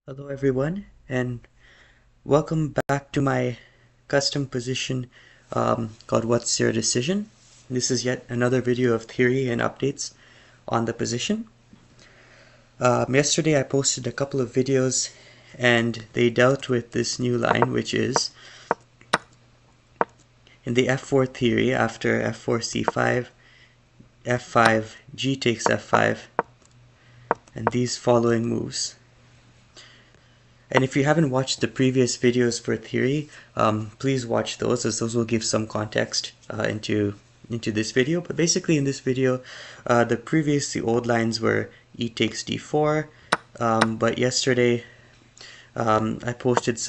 Hello everyone, and welcome back to my custom position called What's Your Decision? This is yet another video of theory and updates on the position. Yesterday I posted a couple of videos and they dealt with this new line, which is in the f4 theory after f4 c5, f5, g takes f5, and these following moves. And if you haven't watched the previous videos for theory, please watch those, as those will give some context into this video. But basically in this video, the old lines were e takes d4, but yesterday I posted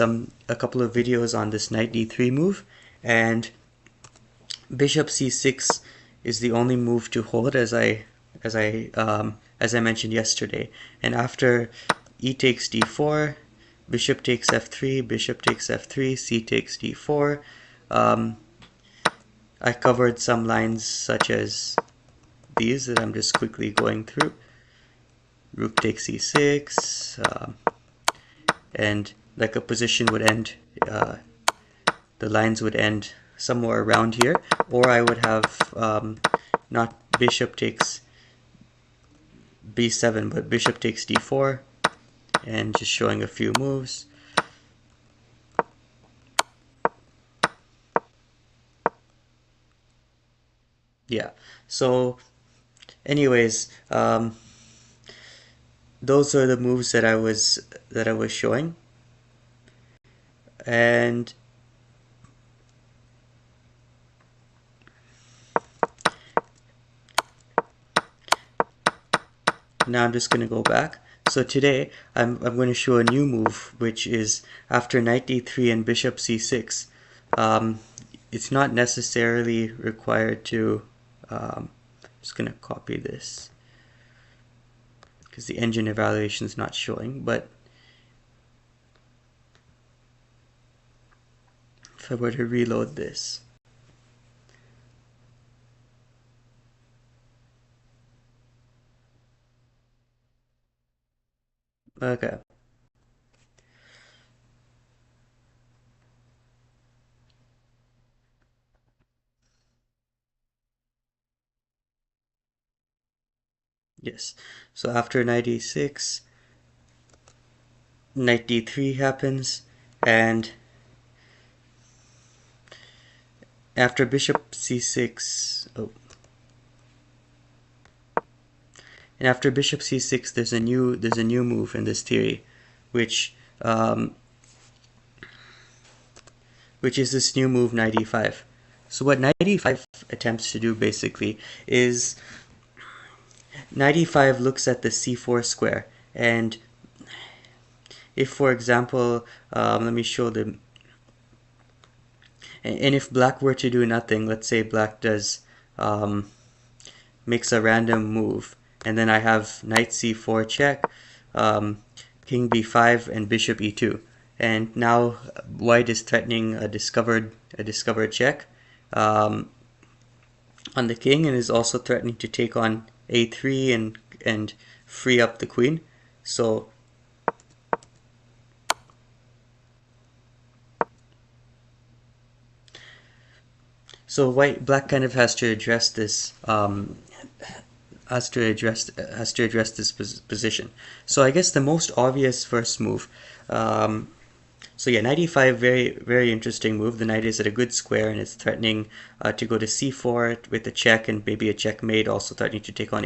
a couple of videos on this knight d3 move, and bishop c6 is the only move to hold, as I mentioned yesterday. And after e takes d4, bishop takes f3, bishop takes f3, c takes d4. I covered some lines such as these that I'm just quickly going through. Rook takes e6, and like a position would end, the lines would end somewhere around here, or I would have not bishop takes b7, but bishop takes d4, and just showing a few moves. Yeah, so anyways, those are the moves that I was showing. And now I'm just going to go back. So today I'm going to show a new move, which is after knight d3 and bishop c6. It's not necessarily required to, I'm just going to copy this because the engine evaluation is not showing, but if I were to reload this, okay. Yes, so after knight e6, knight d3 happens, and after bishop c6, and after bishop c6, there's a new move in this theory, which is this new move knight e5. So what knight e5 attempts to do basically is knight e5 looks at the c4 square, and if, for example, let me show them. And if black were to do nothing, let's say black does makes a random move, and then I have knight c4 check, king b5, and bishop e2. And now white is threatening a discovered check on the king, and is also threatening to take on a3 and free up the queen. So black kind of has to address this position. So I guess the most obvious first move. So yeah, knight e5, very interesting move. The knight is at a good square and it's threatening to go to c4 with a check and maybe a checkmate, also threatening to take on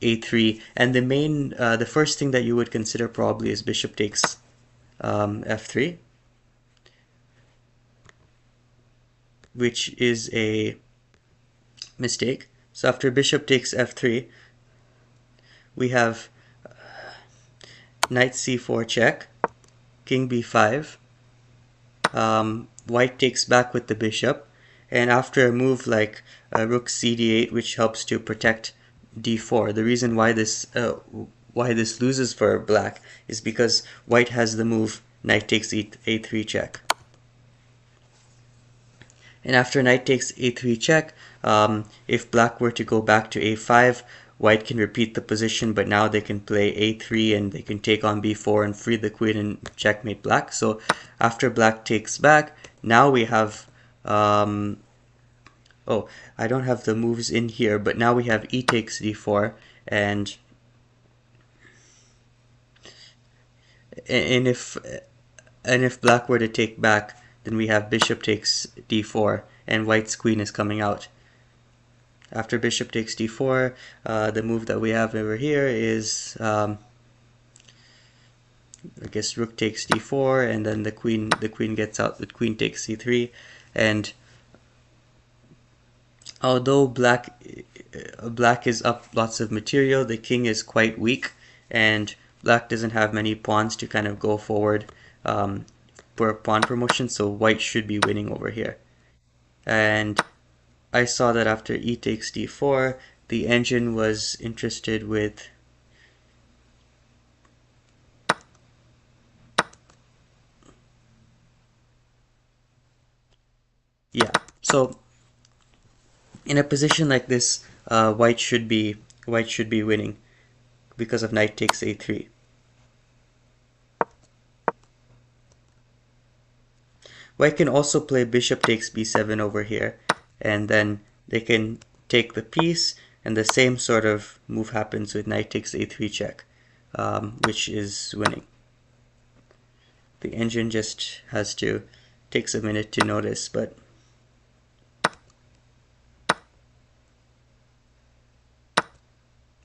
a3. And the first thing that you would consider probably is bishop takes f3, which is a mistake. So after bishop takes f3, we have knight c4 check, king b5, white takes back with the bishop, and after a move like rook cd8, which helps to protect d4, the reason why this loses for black is because white has the move knight takes a3 check. And after knight takes a3 check, if black were to go back to a5, white can repeat the position, but now they can play a3 and they can take on b4 and free the queen and checkmate black. So after black takes back, now we have oh, I don't have the moves in here, but now we have e takes d4, and if black were to take back, then we have bishop takes d4, and white's queen is coming out. After bishop takes d4, the move that we have over here is, I guess, rook takes d4, and then the queen gets out. The queen takes c3, and although black is up lots of material, the king is quite weak, and black doesn't have many pawns to kind of go forward for a pawn promotion, so white should be winning over here. And I saw that after e takes d4, the engine was interested with so in a position like this, white should be winning because of knight takes a3. White can also play bishop takes b7 over here, and then they can take the piece, and the same sort of move happens with knight takes a3 check, which is winning. The engine just takes a minute to notice, but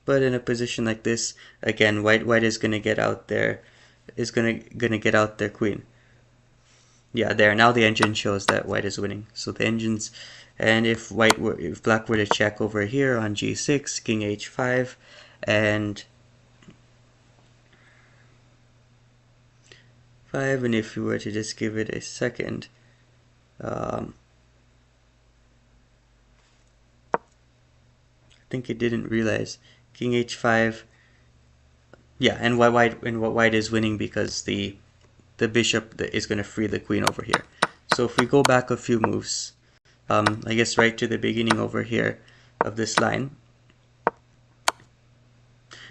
in a position like this, again, white is going to get out their get out their queen. Yeah, there. Now the engine shows that white is winning. So the engines, and if black were to check over here on g6, king h5, and if we were to just give it a second, I think it didn't realize king h5. Yeah, and what white is winning because the bishop is going to free the queen over here. So if we go back a few moves, I guess right to the beginning over here of this line,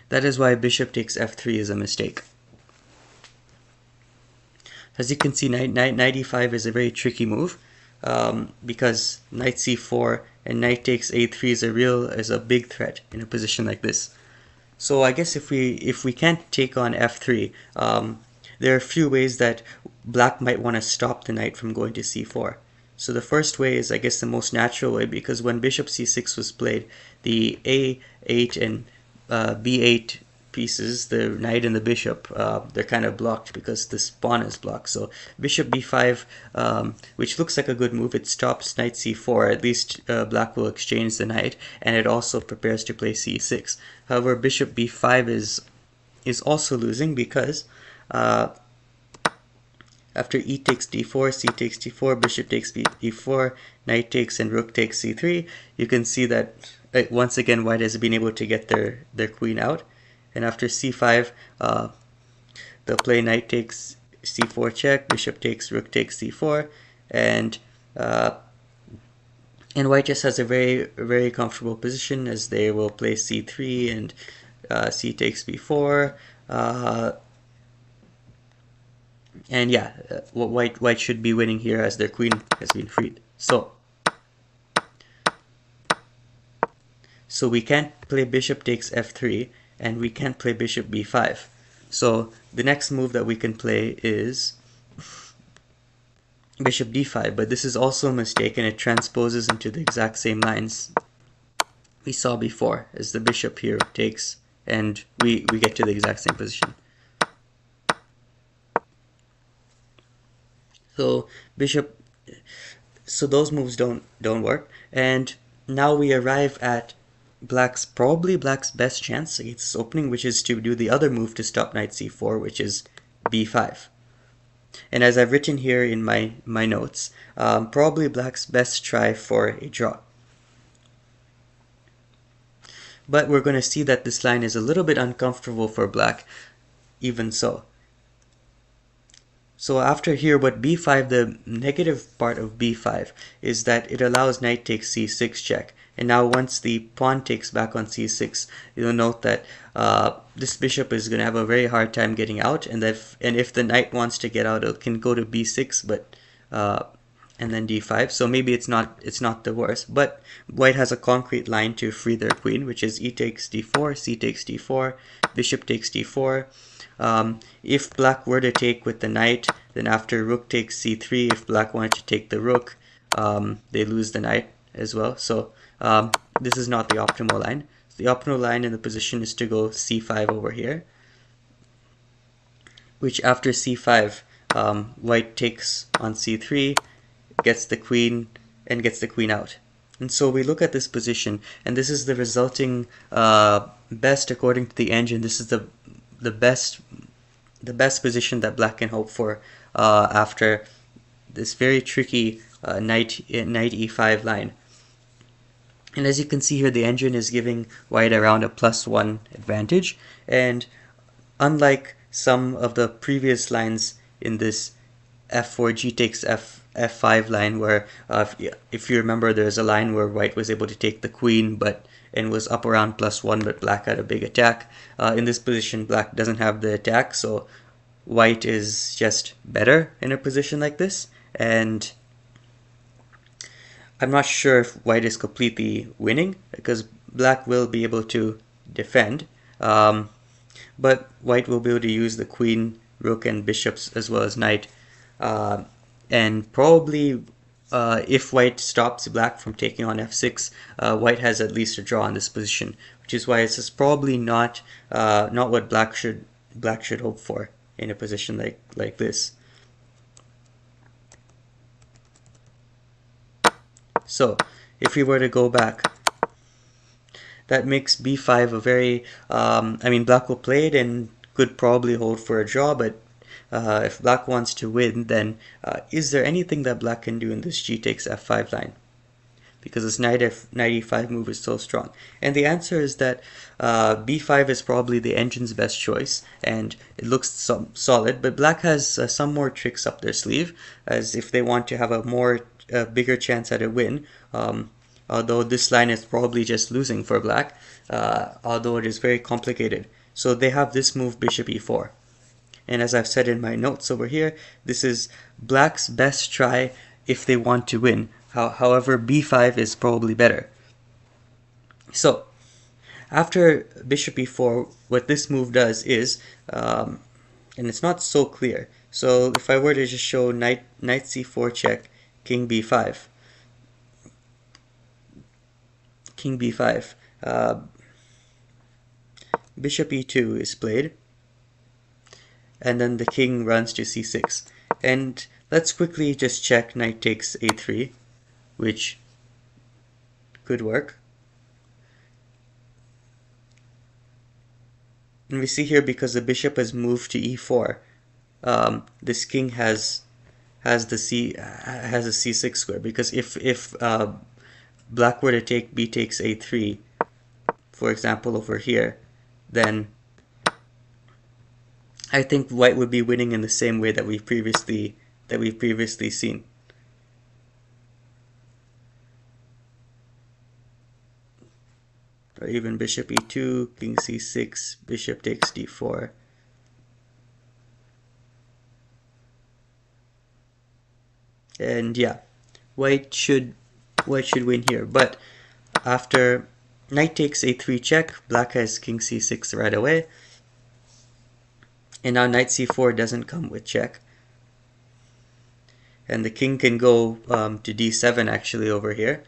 that is why bishop takes f3 is a mistake. As you can see, knight e5 is a very tricky move, because knight c4 and knight takes a3 is a big threat in a position like this. So I guess if we can't take on f3, there are a few ways that black might want to stop the knight from going to c4. So the first way is, I guess, the most natural way, because when bishop c6 was played, the a8 and b8 pieces, the knight and the bishop, they're kind of blocked because this pawn is blocked. So bishop b5, which looks like a good move, it stops knight c4. At least black will exchange the knight, and it also prepares to play c6. However, bishop b5 is also losing because after e takes d4, c takes d4, bishop takes e4, knight takes, and rook takes c3, you can see that once again white has been able to get their queen out. And after c5, they'll play knight takes c4 check, bishop takes, rook takes c4, and white just has a very, very comfortable position, as they will play c3 and c takes b4. And yeah, white should be winning here as their queen has been freed. So we can't play bishop takes f3, and we can't play bishop b5. So the next move that we can play is bishop d5, but this is also a mistake, and it transposes into the exact same lines we saw before, as the bishop here takes, and we get to the exact same position. So those moves don't work, and now we arrive at probably black's best chance against this opening, which is to do the other move to stop knight c4, which is b5. And as I've written here in my notes, probably black's best try for a draw. But we're going to see that this line is a little bit uncomfortable for black, even so. So after here, what b5, the negative part of b5 is that it allows knight takes c6 check. And now once the pawn takes back on c6, you'll note that this bishop is going to have a very hard time getting out, and if the knight wants to get out, it can go to b6, but and then d5. So maybe it's not the worst, but white has a concrete line to free their queen, which is e takes d4, c takes d4, bishop takes d4. If black were to take with the knight, then after rook takes c3, if black wanted to take the rook, they lose the knight as well. So this is not the optimal line. The optimal line in the position is to go c5 over here, which after c5, white takes on c3, gets the queen, and gets the queen out. And so we look at this position, and this is the resulting best according to the engine. This is the best position that black can hope for after this very tricky knight e5 line. And as you can see here, the engine is giving white around a +1 advantage, and unlike some of the previous lines in this f4 g takes f5 line, where if you remember, there's a line where white was able to take the queen and was up around +1, but black had a big attack. In this position, black doesn't have the attack, so white is just better in a position like this, and I'm not sure if white is completely winning, because black will be able to defend, but white will be able to use the queen, rook, and bishops as well as knight, and probably if white stops black from taking on f6, white has at least a draw in this position, which is why this is probably not what black should hope for in a position like this. So if we were to go back, that makes b5 a very I mean, black will play it and could probably hold for a draw, but if black wants to win, then is there anything that black can do in this g takes f5 line? Because this knight e5 move is so strong. And the answer is that b5 is probably the engine's best choice, and it looks solid, but black has some more tricks up their sleeve, as if they want to have a bigger chance at a win, although this line is probably just losing for black, although it is very complicated. So they have this move, bishop e4. And as I've said in my notes over here, this is black's best try if they want to win. However, b5 is probably better. So after bishop e4, what this move does is, and it's not so clear, so if I were to just show knight c4 check, king b5, bishop e2 is played, and then the king runs to c6. And let's quickly just check knight takes a3, which could work. And we see here, because the bishop has moved to e4, this king has a c6 square, because if black were to take b takes a3, for example over here, then I think white would be winning in the same way that we've previously seen. Or even bishop e2, king c6, bishop takes d4. And yeah, white should win here. But after knight takes a3 check, black has king c6 right away. And now knight c4 doesn't come with check. And the king can go to d7 actually over here.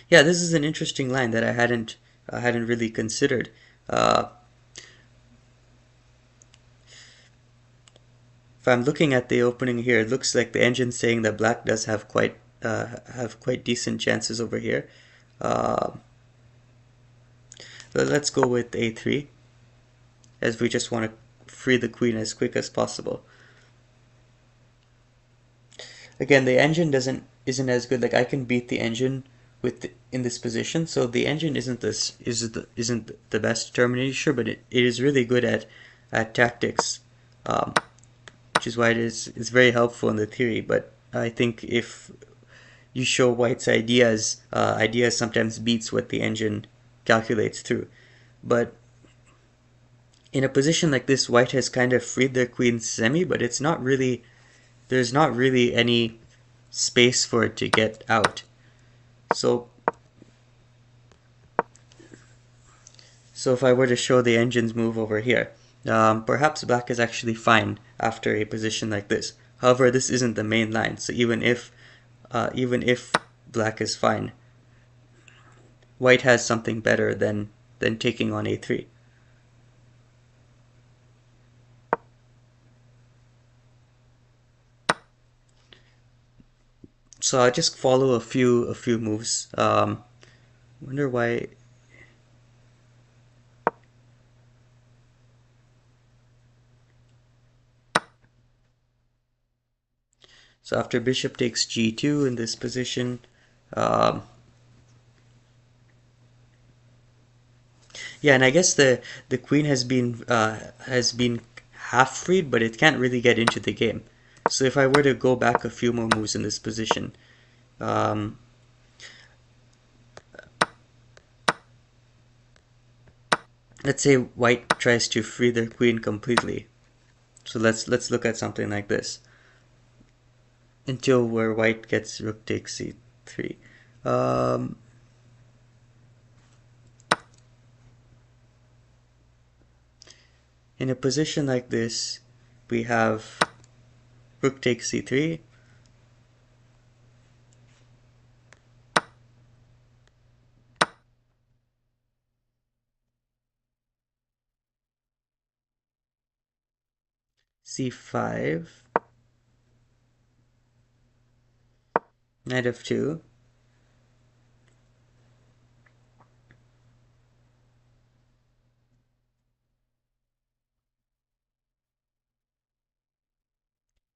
Yeah, this is an interesting line that I hadn't really considered. If I'm looking at the opening here, it looks like the engine's saying that black does have quite decent chances over here. But let's go with a3, as we just want to free the queen as quick as possible. Again, the engine isn't as good. Like, I can beat the engine in this position, so the engine isn't the best determination, but it is really good at tactics, which is why it's very helpful in the theory. But I think if you show white's ideas, ideas sometimes beats what the engine calculates through. But in a position like this, white has kind of freed their queen semi, but it's not really, there's not really any space for it to get out. So if I were to show the engine's move over here, perhaps black is actually fine after a position like this. However, this isn't the main line, so even if black is fine, white has something better than taking on a3. So I'll just follow a few moves. Wonder why. So after bishop takes g2 in this position, yeah, and I guess the queen has been half freed, but it can't really get into the game. So if I were to go back a few more moves in this position, let's say white tries to free their queen completely. So let's look at something like this. Until where white gets rook takes c3. In a position like this, we have rook takes c3, c5, knight f2,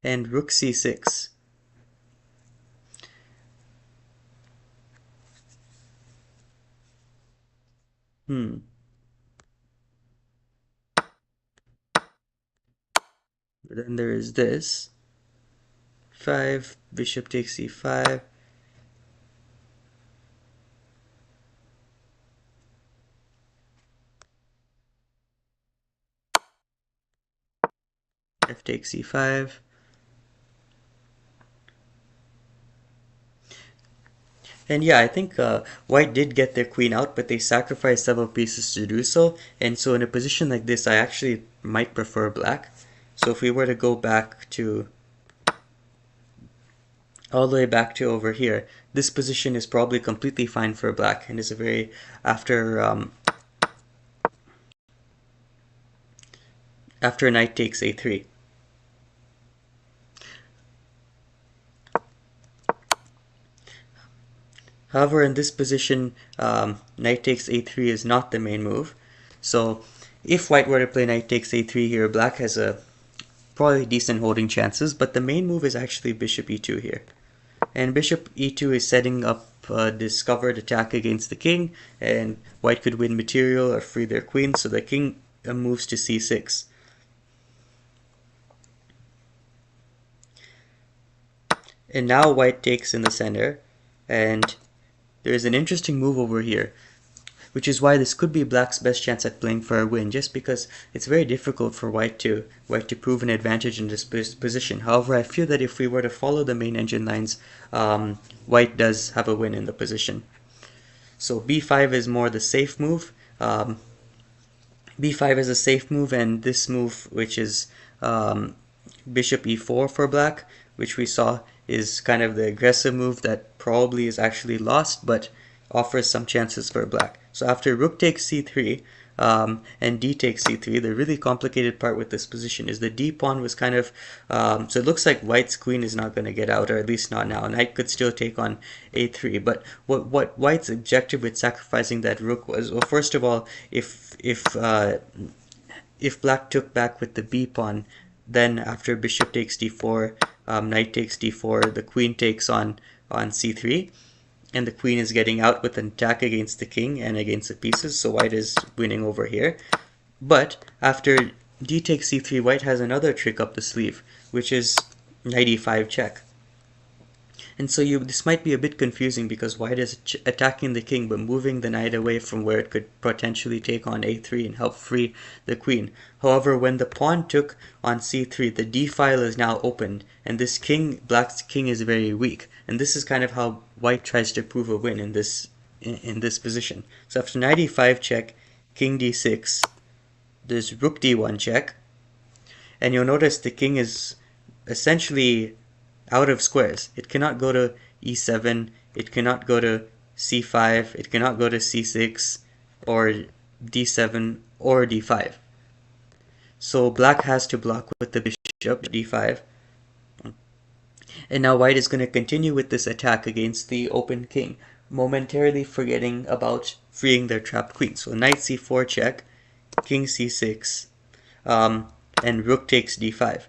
and rook c6. Then there is this. 5, bishop takes c5. F takes c5. And yeah, I think white did get their queen out, but they sacrificed several pieces to do so. And so in a position like this, I actually might prefer black. So if we were to go back to all the way back to over here, this position is probably completely fine for black and is a very after knight takes a3. However, in this position, knight takes a3 is not the main move. So if white were to play knight takes a3 here, black has a probably decent holding chances, but the main move is actually bishop e2 here. And bishop e2 is setting up a discovered attack against the king, and white could win material or free their queen, so the king moves to c6. And now white takes in the center, and there's an interesting move over here, which is why this could be black's best chance at playing for a win, just because it's very difficult for white to prove an advantage in this position. However, I feel that if we were to follow the main engine lines, white does have a win in the position. So b5 is more the safe move. b5 is a safe move, and this move, which is bishop e4 for black, which we saw is kind of the aggressive move that probably is actually lost, but offers some chances for black. So after rook takes c3 and d takes c3, the really complicated part with this position is the d pawn was kind of, so it looks like white's queen is not going to get out, or at least not now. Knight could still take on a3, but what white's objective with sacrificing that rook was, well, first of all, if black took back with the b pawn, then after bishop takes d4, knight takes d4, the queen takes on c3, and the queen is getting out with an attack against the king and against the pieces, so white is winning over here. But after d takes c3, white has another trick up the sleeve, which is knight e5 check. And so this might be a bit confusing because white is attacking the king but moving the knight away from where it could potentially take on a3 and help free the queen. However, when the pawn took on c3, the d file is now opened, and this king, black's king, is very weak. And this is kind of how white tries to prove a win in this position. So after knight e5 check, king d6, there's rook d1 check, and you'll notice the king is essentially out of squares. It cannot go to e7, it cannot go to c5, it cannot go to c6 or d7 or d5. So black has to block with the bishop d5. And now white is going to continue with this attack against the open king, momentarily forgetting about freeing their trapped queen. So knight c4 check, king c6, and rook takes d5.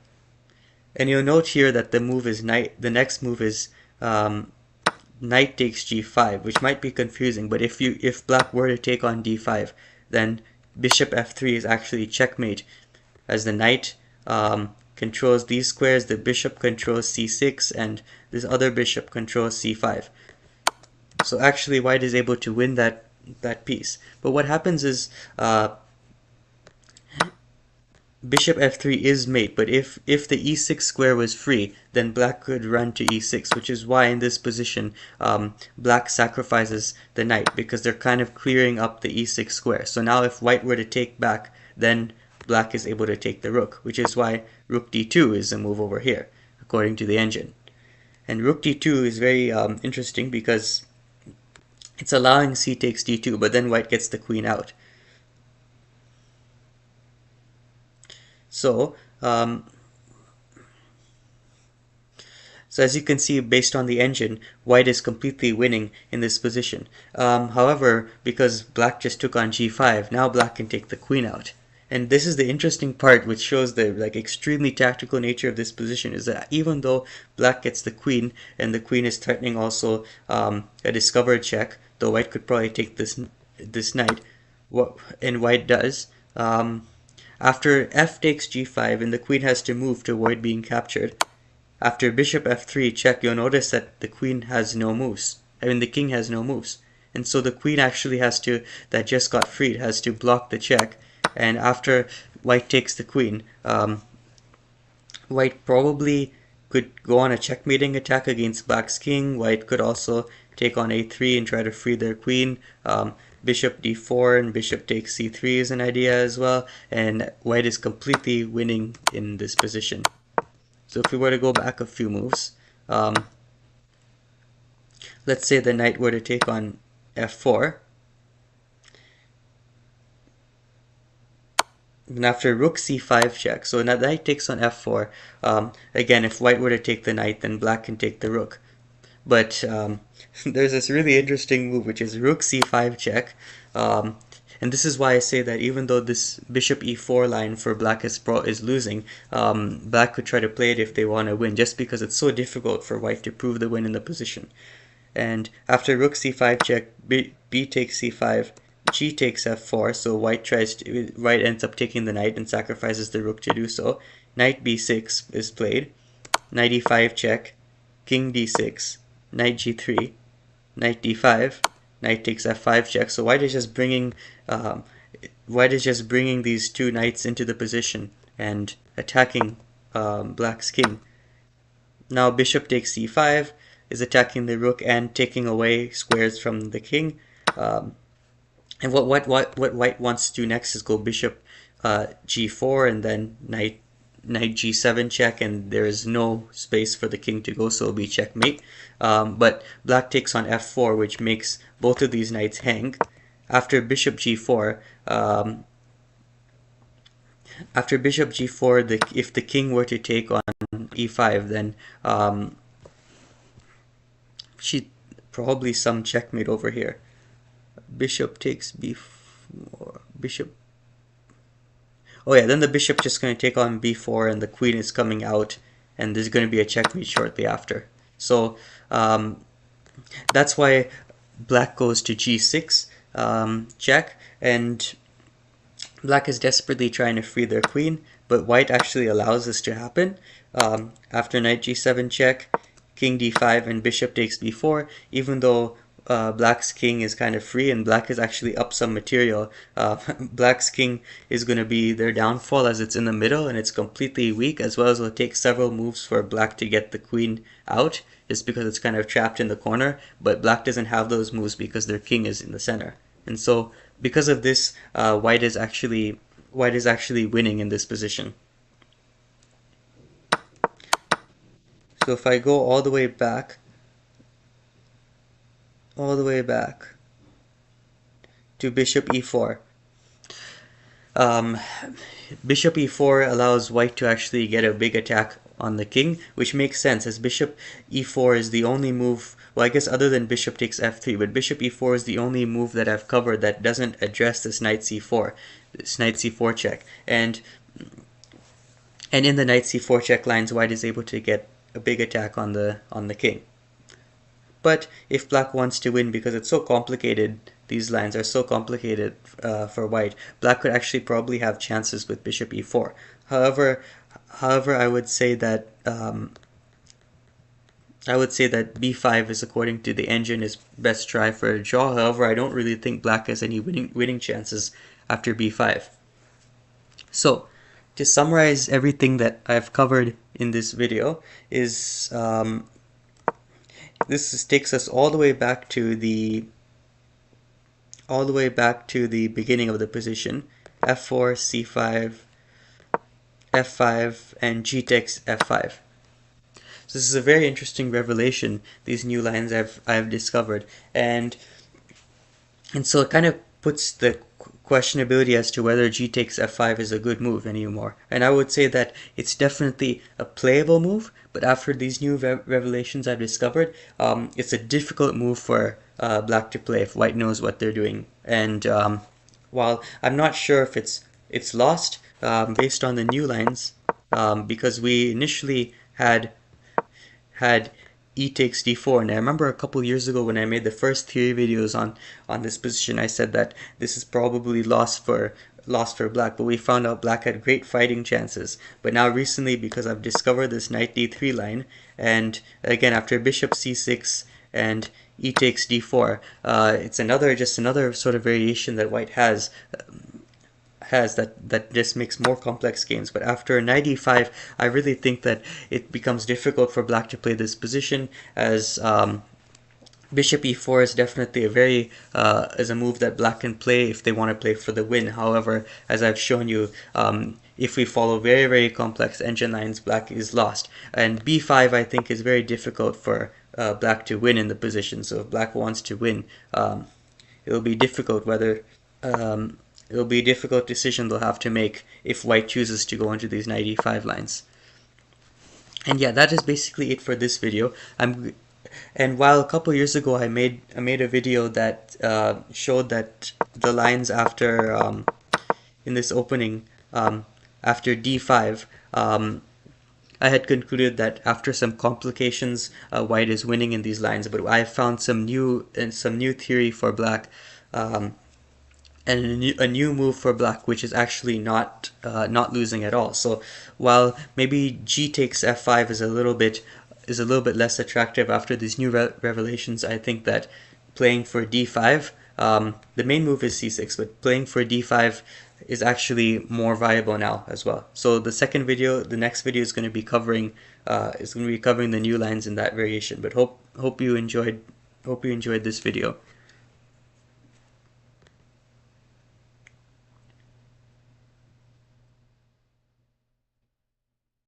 And you'll note here that the move is knight. The next move is knight takes g5, which might be confusing. But if black were to take on d5, then bishop f3 is actually checkmate, as the knight controls these squares, the bishop controls c6, and this other bishop controls c5. So actually, white is able to win that piece. But what happens is bishop f3 is mate, but if the e6 square was free, then black could run to e6, which is why in this position black sacrifices the knight, because they're kind of clearing up the e6 square. So now if white were to take back, then black is able to take the rook, which is why rook d2 is a move over here, according to the engine. And rook d2 is very interesting because it's allowing c takes d2, but then white gets the queen out. So as you can see, based on the engine, white is completely winning in this position. However, because black just took on g5, now black can take the queen out. And this is the interesting part, which shows the extremely tactical nature of this position, is that even though black gets the queen, and the queen is threatening also a discovered check, though white could probably take this knight, and white does. After f takes g5 and the queen has to move to avoid being captured, after bishop f3 check, you'll notice that the queen has no moves. The king has no moves. And so the queen actually that just got freed, has to block the check. And after white takes the queen, white probably could go on a checkmating attack against black's king. White could also take on a3 and try to free their queen. Bishop d4 and bishop takes c3 is an idea as well, and white is completely winning in this position. So if we were to go back a few moves, let's say the knight were to take on f4, and after rook c5 check, so now the knight takes on f4, again, if white were to take the knight, then black can take the rook. But there's this really interesting move, which is rook c5 check, and this is why I say that even though this bishop e4 line for black is losing, black could try to play it if they want to win, just because it's so difficult for white to prove the win in the position. And after rook c5 check, b takes c5, g takes f4, so white ends up taking the knight and sacrifices the rook to do so. Knight b6 is played, knight e5 check, king d6, knight g3, knight d5, knight takes f5 check. So white is just bringing these two knights into the position and attacking black's king. Now bishop takes c5 is attacking the rook and taking away squares from the king. And what white wants to do next is go bishop g4 and then knight g7 check, and there is no space for the king to go, so it'll be checkmate. But black takes on f4, which makes both of these knights hang. After bishop g4, if the king were to take on e5, then probably some checkmate over here. Bishop takes b4, bishop. Oh yeah, then the bishop just going to take on b4 and the queen is coming out, and there's going to be a checkmate shortly after. So that's why black goes to g6 check, and black is desperately trying to free their queen, but white actually allows this to happen. After knight g7 check, king d5 and bishop takes b4, even though black's king is kind of free and black is actually up some material. Black's king is going to be their downfall as it's in the middle and it's completely weak, as well as it'll take several moves for black to get the queen out just because it's kind of trapped in the corner, but black doesn't have those moves because their king is in the center. And so because of this, white is actually winning in this position. So if I go all the way back to bishop e4, bishop e4 allows white to actually get a big attack on the king, which makes sense as bishop e4 is the only move, well I guess other than bishop takes f3, but bishop e4 is the only move that I've covered that doesn't address this knight c4, check. And in the knight c4 check lines, white is able to get a big attack on the king. But if black wants to win, because it's so complicated, these lines are so complicated for white, black could actually probably have chances with bishop e4. However, I would say that b5 is, according to the engine, is best try for a draw. However, I don't really think black has any winning chances after b5. So, to summarize everything that I've covered in this video is takes us all the way back to the beginning of the position: f4, c5, f5, and g takes f5. So this is a very interesting revelation, these new lines I've discovered, and so it kind of puts the questionability as to whether g takes f5 is a good move anymore. And I would say that it's definitely a playable move, but after these new revelations I've discovered, it's a difficult move for black to play if white knows what they're doing. And while I'm not sure if it's lost based on the new lines, because we initially had e takes d4, and I remember a couple years ago when I made the first theory videos on this position, I said that this is probably lost for black, but we found out black had great fighting chances. But now recently, because I've discovered this knight d3 line, and again after bishop c6 and e takes d4, it's just another sort of variation that white has that just makes more complex games. But after knight e5, I really think that it becomes difficult for black to play this position, as bishop e4 is definitely is a move that black can play if they want to play for the win. However, as I've shown you, if we follow very, very complex engine lines, black is lost. And b5 I think is very difficult for black to win in the position. So if black wants to win, it'll be difficult it'll be a difficult decision they'll have to make if white chooses to go into these knight e5 lines. And yeah, that is basically it for this video. And while a couple years ago I made a video that showed that the lines after in this opening after d5, I had concluded that after some complications, white is winning in these lines. But I found some new theory for black. And a new move for black, which is actually not losing at all. So while maybe g takes f5 is a little bit less attractive after these new revelations, I think that playing for d5, the main move is c6, but playing for d5 is actually more viable now as well. So the next video is going to be covering the new lines in that variation. But hope you enjoyed this video.